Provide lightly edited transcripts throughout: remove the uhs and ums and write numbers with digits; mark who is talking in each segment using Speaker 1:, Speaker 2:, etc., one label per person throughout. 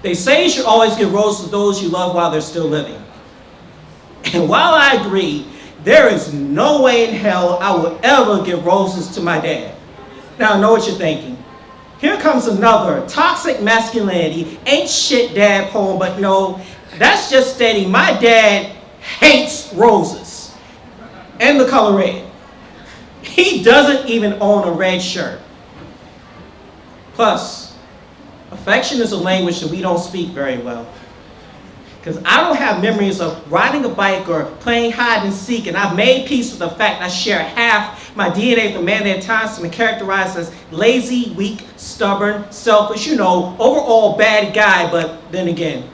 Speaker 1: They say you should always give roses to those you love while they're still living. And while I agree, there is no way in hell I will ever give roses to my dad. Now I know what you're thinking. Here comes another toxic masculinity, ain't shit dad poem, but no, that's just stating my dad hates roses and the color red. He doesn't even own a red shirt. Plus, affection is a language that we don't speak very well. Because I don't have memories of riding a bike or playing hide and seek, and I've made peace with the fact I share half my DNA with a man that at times has been characterized as lazy, weak, stubborn, selfish, overall bad guy, but then again,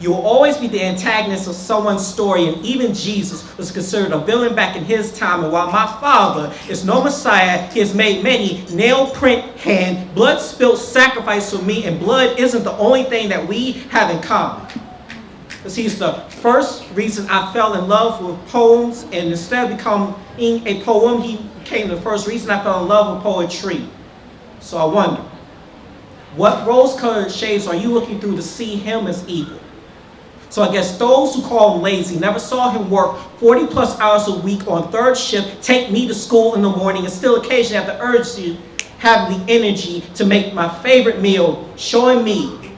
Speaker 1: you will always be the antagonist of someone's story, and even Jesus was considered a villain back in his time. And while my father is no Messiah, he has made many nail print hand, blood spilled sacrifice for me, and blood isn't the only thing that we have in common. Because he's the first reason I fell in love with poems, and instead of becoming a poem, he became the first reason I fell in love with poetry. So I wonder, what rose-colored shades are you looking through to see him as evil? So I guess those who call him lazy never saw him work 40 plus hours a week on third shift, take me to school in the morning, and still occasionally have the urge to have the energy to make my favorite meal, showing me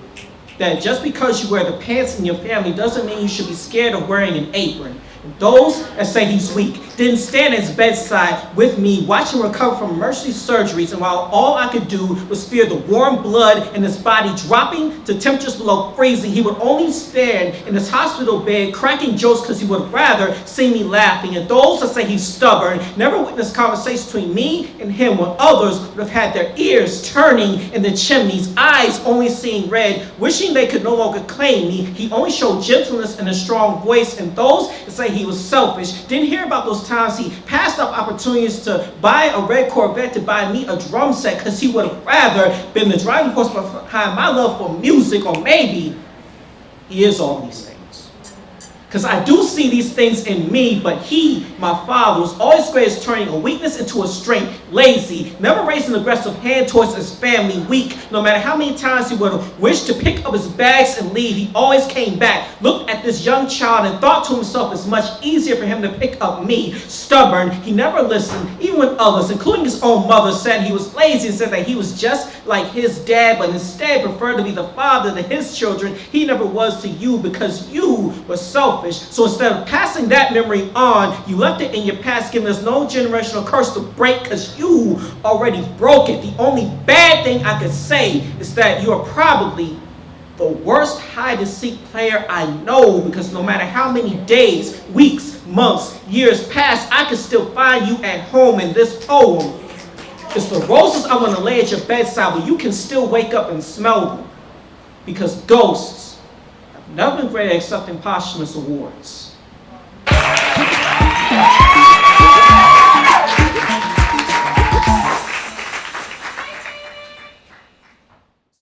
Speaker 1: that just because you wear the pants in your family doesn't mean you should be scared of wearing an apron. Those that say he's weak didn't stand at his bedside with me, watch him recover from emergency surgeries, and while all I could do was feel the warm blood in his body dropping to temperatures below freezing, he would only stand in his hospital bed cracking jokes because he would rather see me laughing. And those that say he's stubborn never witnessed conversations between me and him when others would have had their ears turning in the chimneys, eyes only seeing red, wishing they could no longer claim me. He only showed gentleness and a strong voice, and those that say he was selfish didn't hear about those times he passed up opportunities to buy a red Corvette to buy me a drum set because he would have rather been the driving force behind my love for music, or maybe he is all these things. Because I do see these things in me, but he, my father, was always great at turning a weakness into a strength, lazy, never raised an aggressive hand towards his family, weak. No matter how many times he would have wished to pick up his bags and leave, he always came back, looked at this young child, and thought to himself it's much easier for him to pick up me, stubborn. He never listened, even when others, including his own mother, said he was lazy and said that he was just like his dad, but instead preferred to be the father to his children. He never was to you because you were selfish. So instead of passing that memory on, you left it in your past, giving us no generational curse to break because you already broke it. The only bad thing I could say is that you are probably the worst hide-and-seek player I know, because no matter how many days, weeks, months, years pass, I can still find you at home in this poem. It's the roses I want to lay at your bedside where you can still wake up and smell them, because ghosts never been great at accepting posthumous awards.